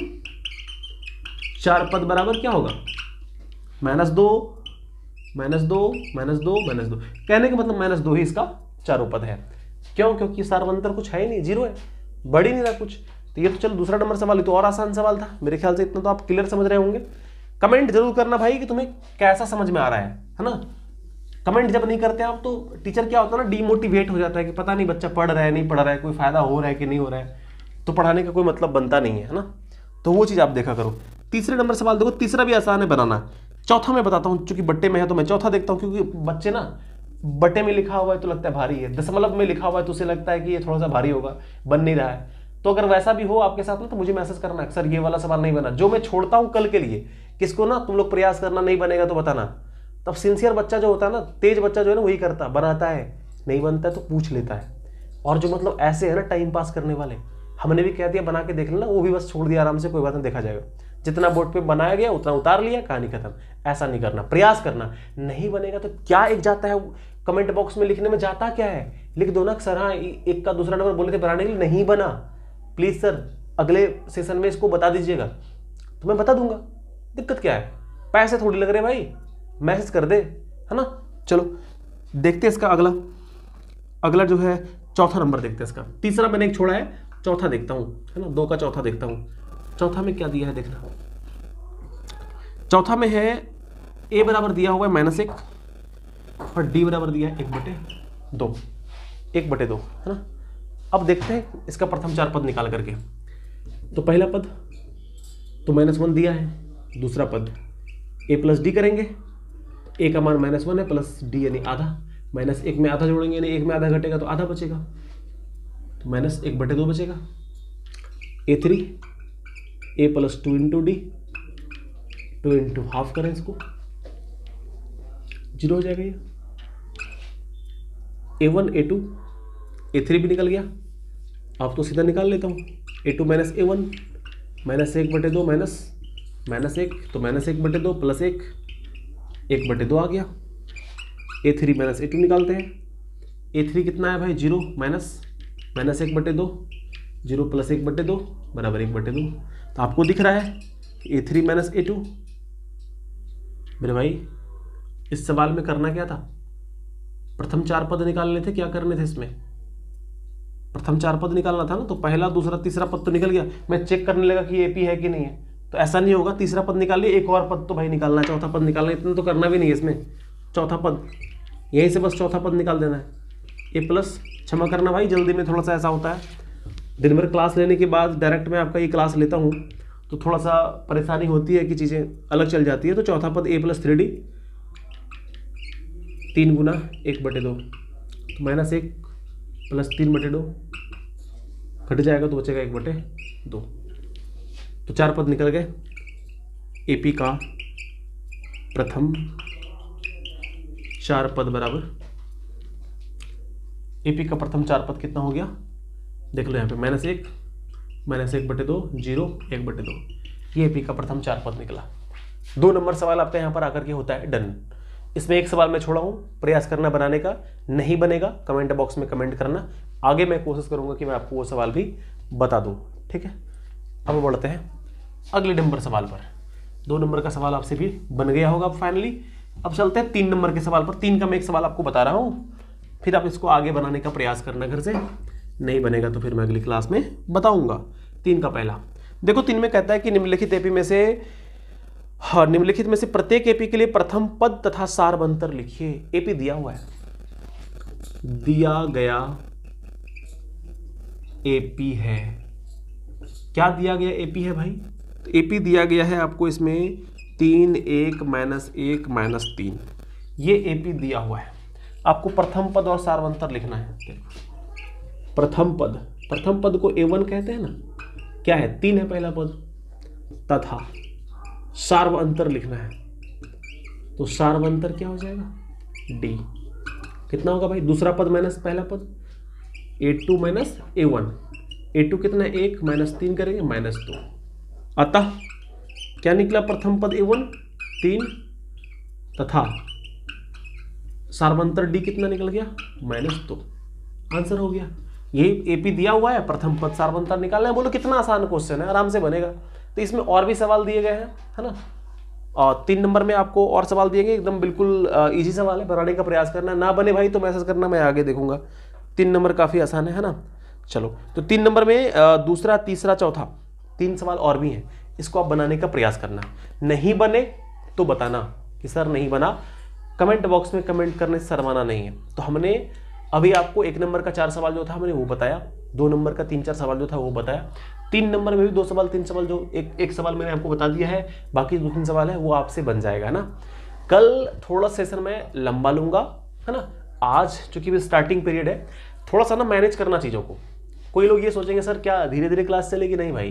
4 पद बराबर क्या होगा, -2 -2 -2 -2। कहने का मतलब -2 ही इसका चारों पद है। क्यों, क्योंकि सार्वंतर कुछ है ही नहीं, 0 है, बढ़ ही नहीं रहा कुछ। तो ये तो चलो दूसरा नंबर सवाल, ये तो और आसान सवाल था मेरे ख्याल से, इतना तो आप क्लियर समझ रहे होंगे। कमेंट जरूर करना भाई कि तुम्हें कैसा समझ में आ रहा है ना। कमेंट जब नहीं करते आप तो टीचर क्या होता है ना, डीमोटिवेट हो जाता है कि पता नहीं बच्चा पढ़ रहा है नहीं पढ़ रहा है, कोई फायदा हो रहा है कि नहीं हो रहा है, तो पढ़ाने का कोई मतलब बनता नहीं है ना। तो वो चीज़ आप देखा करो। तीसरे नंबर सवाल देखो, तीसरा भी आसान है बनाना। चौथा मैं बताता हूँ, चूंकि बट्टे में है तो मैं चौथा देखता हूँ, क्योंकि बच्चे ना बट्टे में लिखा हुआ है तो लगता है भारी है, दशमलव में लिखा हुआ है तो उसे लगता है कि ये थोड़ा सा भारी होगा, बन नहीं रहा है। तो अगर वैसा भी हो आपके साथ ना तो मुझे मैसेज करना, सर ये वाला सवाल नहीं बना, जो मैं छोड़ता हूँ कल के लिए, किसको ना तुम लोग प्रयास करना, नहीं बनेगा तो बताना। तब सिंसियर बच्चा जो होता है ना, तेज बच्चा जो है ना, वही करता बनाता है, नहीं बनता है तो पूछ लेता है। और जो मतलब ऐसे है ना टाइम पास करने वाले, हमने भी कह दिया बना के देख लेना, वो भी बस छोड़ दिया आराम से, कोई बात नहीं, देखा जाएगा। जितना बोर्ड पे बनाया गया उतना उतार लिया, कहानी खत्म। ऐसा नहीं करना, प्रयास करना। नहीं बनेगा तो क्या एक जाता है कमेंट बॉक्स में लिखने में, जाता क्या है, लिख दो ना सर हाँ एक का दूसरा नंबर बोले थे बनाने के लिए, नहीं बना, प्लीज सर अगले सेशन में इसको बता दीजिएगा, तो मैं बता दूंगा। दिक्कत क्या है, पैसे थोड़ी लग रहे भाई, मैसेज कर दे, है ना। चलो देखते हैं इसका अगला जो है चौथा नंबर देखते हैं इसका। तीसरा मैंने एक छोड़ा है, चौथा देखता हूँ, है ना, 2 का चौथा देखता हूँ। चौथा में क्या दिया है देखना, चौथा में है a बराबर दिया हुआ है -1 और d बराबर दिया है 1/2, 1/2, है ना। अब देखते हैं इसका प्रथम 4 पद निकाल करके। तो पहला पद तो -1 दिया है, दूसरा पद a प्लस डी करेंगे, a का मान -1 है प्लस d यानी आधा, -1 में आधा जोड़ेंगे यानी 1 में आधा घटेगा तो आधा बचेगा, तो -1/2 बचेगा। a3 a plus 2 into D, 2 into half करें इसको, 0 हो जाएगा ये। a1 a2 a3 भी निकल गया, अब तो सीधा निकाल लेता हूँ, a2 माइनस a1 -1/2 -1 तो -1/2 प्लस 1 1/2 आ गया। a3 माइनस a2 निकालते हैं, a3 कितना है भाई 0 -1/2, 0 प्लस 1/2 बराबर 1/2। तो आपको दिख रहा है a3 माइनस a2। मेरे भाई इस सवाल में करना क्या था, प्रथम 4 पद निकालने थे, क्या करने थे इसमें, प्रथम 4 पद निकालना था ना। तो पहला दूसरा तीसरा पद तो निकल गया, मैं चेक करने लगा कि AP है कि नहीं है, तो ऐसा नहीं होगा। तीसरा पद निकाल लिया, एक और पद तो भाई निकालना है, चौथा पद निकालना है, इतना तो करना भी नहीं है इसमें। चौथा पद यहीं से बस चौथा पद निकाल देना है, a प्लस, क्षमा करना भाई जल्दी में थोड़ा सा ऐसा होता है, दिन भर क्लास लेने के बाद डायरेक्ट मैं आपका ये क्लास लेता हूँ तो थोड़ा सा परेशानी होती है कि चीज़ें अलग चल जाती है। तो चौथा पद a प्लस 3d 3 गुना 1/2, तो -1 प्लस 3/2 घट जाएगा तो बचेगा 1/2। तो 4 पद निकल गए। AP का प्रथम 4 पद बराबर, AP का प्रथम 4 पद कितना हो गया देख लो यहाँ पे, -1 -1/2 0 1/2, ये AP का प्रथम 4 पद निकला। 2 नंबर सवाल आपका यहाँ पर आकर के होता है डन। इसमें एक सवाल मैं छोड़ा हूँ, प्रयास करना बनाने का, नहीं बनेगा कमेंट बॉक्स में कमेंट करना, आगे मैं कोशिश करूंगा कि मैं आपको वो सवाल भी बता दूं, ठीक है। अब बढ़ते हैं अगले नंबर सवाल पर। 2 नंबर का सवाल आपसे भी बन गया होगा अब फाइनली। अब चलते हैं 3 नंबर के सवाल पर। 3 का मैं एक सवाल आपको बता रहा हूँ, फिर आप इसको आगे बनाने का प्रयास करना घर से, नहीं बनेगा तो फिर मैं अगली क्लास में बताऊंगा। 3 का पहला देखो, 3 में कहता है कि निम्नलिखित AP में से, हाँ निम्नलिखित में से प्रत्येक AP के लिए प्रथम पद तथा सारवंतर लिखिए। AP दिया हुआ है, दिया गया AP है, क्या दिया गया AP है भाई, तो AP दिया गया है आपको इसमें 3 1 -1 -3, ये AP दिया हुआ है। आपको प्रथम पद और सारवंतर लिखना है। प्रथम पद को A1 कहते हैं ना, क्या है 3 है पहला पद, तथा सार्वअंतर लिखना है, तो सार्वंतर क्या हो जाएगा, डी। कितना होगा भाई, दूसरा पद माइनस पहला पद, A2 माइनस A1। A2 कितना है, 1 माइनस 3 करेंगे -2। अतः क्या निकला, प्रथम पद A1 3 तथा सार्वंतर डी कितना निकल गया, -2। आंसर हो गया। यही AP दिया हुआ है, प्रथम पद सार्वंतर निकालना है। बोलो कितना आसान क्वेश्चन है, आराम से बनेगा। तो इसमें और भी सवाल दिए गए हैं, है ना। और 3 नंबर में आपको और सवाल दिएंगे, एकदम बिल्कुल इजी सवाल है, बनाने का प्रयास करना। ना बने भाई तो मैसेज करना, मैं आगे देखूंगा। 3 नंबर काफ़ी आसान है ना। चलो, तो 3 नंबर में दूसरा, तीसरा, चौथा 3 सवाल और भी हैं, इसको आप बनाने का प्रयास करना। नहीं बने तो बताना कि सर नहीं बना, कमेंट बॉक्स में कमेंट करने से शर्माना नहीं है। तो हमने अभी आपको 1 नंबर का 4 सवाल जो था हमने वो बताया, 2 नंबर का 3-4 सवाल जो था वो बताया, 3 नंबर में भी 2 सवाल 3 सवाल, जो एक सवाल मैंने आपको बता दिया है, बाकी 2-3 सवाल है वो आपसे बन जाएगा ना। कल थोड़ा सेशन में लंबा लूंगा, है ना। आज चूंकि स्टार्टिंग पीरियड है, थोड़ा सा ना मैनेज करना चीज़ों को। कोई लोग ये सोचेंगे सर क्या धीरे धीरे क्लास चलेगी, नहीं भाई,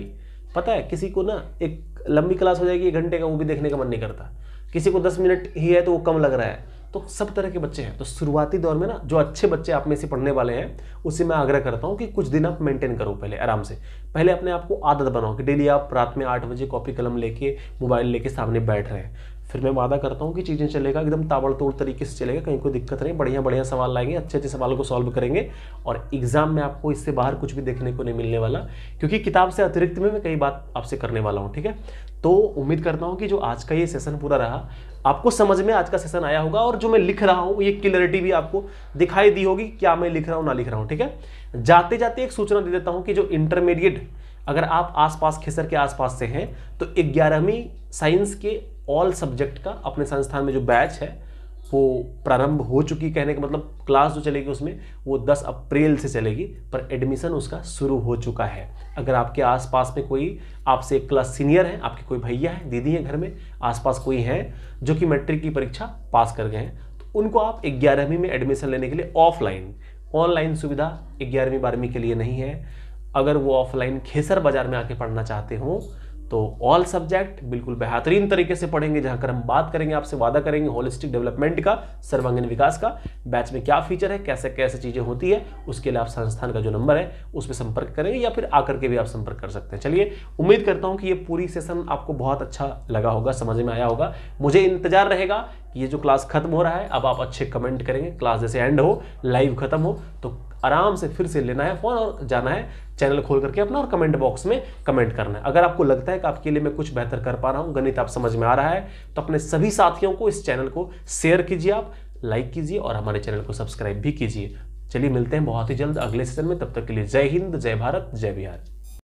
पता है किसी को ना एक लंबी क्लास हो जाएगी 1 घंटे का, वो भी देखने का मन नहीं करता। किसी को 10 मिनट ही है तो वो कम लग रहा है। तो सब तरह के बच्चे हैं। तो शुरुआती दौर में ना जो अच्छे बच्चे आप में से पढ़ने वाले हैं, उससे मैं आग्रह करता हूं कि कुछ दिन आप मेंटेन करो, पहले आराम से। पहले अपने आप को आदत बनाओ कि डेली आप रात में 8 बजे कॉपी कलम लेके, मोबाइल लेके सामने बैठ रहे हैं। फिर मैं वादा करता हूं कि चीज़ें चलेगा एकदम ताबड़तोड़ तरीके से चलेगा, कहीं कोई दिक्कत नहीं, बढ़िया बढ़िया सवाल लाएंगे, अच्छे अच्छे सवालों को सॉल्व करेंगे। और एग्जाम में आपको इससे बाहर कुछ भी देखने को नहीं मिलने वाला, क्योंकि किताब से अतिरिक्त में मैं कई बात आपसे करने वाला हूँ, ठीक है। तो उम्मीद करता हूँ कि जो आज का ये सेशन पूरा रहा, आपको समझ में आज का सेशन आया होगा, और जो मैं लिख रहा हूँ ये क्लियरिटी भी आपको दिखाई दी होगी, क्या मैं लिख रहा हूँ ना लिख रहा हूँ, ठीक है। जाते जाते एक सूचना दे देता हूँ कि जो इंटरमीडिएट, अगर आप आसपास खेसर के आसपास से हैं, तो 11वीं साइंस के ऑल सब्जेक्ट का अपने संस्थान में जो बैच है वो प्रारंभ हो चुकी। कहने का मतलब क्लास जो चलेगी उसमें वो 10 अप्रैल से चलेगी, पर एडमिशन उसका शुरू हो चुका है। अगर आपके आसपास में कोई आपसे एक क्लास सीनियर है, आपके कोई भैया है, दीदी है, घर में आसपास कोई है जो कि मैट्रिक की परीक्षा पास कर गए हैं, तो उनको आप 11वीं में एडमिशन लेने के लिए ऑफलाइन, ऑनलाइन सुविधा 11वीं 12वीं के लिए नहीं है। अगर वो ऑफलाइन खेसर बाजार में आके पढ़ना चाहते हो तो ऑल सब्जेक्ट बिल्कुल बेहतरीन तरीके से पढ़ेंगे, जहां कर हम बात करेंगे, आपसे वादा करेंगे होलिस्टिक डेवलपमेंट का, सर्वांगीण विकास का। बैच में क्या फीचर है, कैसे कैसे चीजें होती है, उसके लिए आप संस्थान का जो नंबर है उस पर संपर्क करेंगे, या फिर आकर के भी आप संपर्क कर सकते हैं। चलिए, उम्मीद करता हूं कि ये पूरी सेशन आपको बहुत अच्छा लगा होगा, समझ में आया होगा। मुझे इंतजार रहेगा कि ये जो क्लास खत्म हो रहा है, अब आप अच्छे कमेंट करेंगे, क्लास जैसे एंड हो, लाइव खत्म हो, तो आराम से फिर से लेना है फोन और जाना है चैनल खोल करके अपना, और कमेंट बॉक्स में कमेंट करना है। अगर आपको लगता है कि आपके लिए मैं कुछ बेहतर कर पा रहा हूं, गणित आप समझ में आ रहा है, तो अपने सभी साथियों को इस चैनल को शेयर कीजिए, आप लाइक कीजिए और हमारे चैनल को सब्सक्राइब भी कीजिए। चलिए, मिलते हैं बहुत ही जल्द अगले सेशन में। तब तक के लिए जय हिंद, जय भारत, जय बिहार।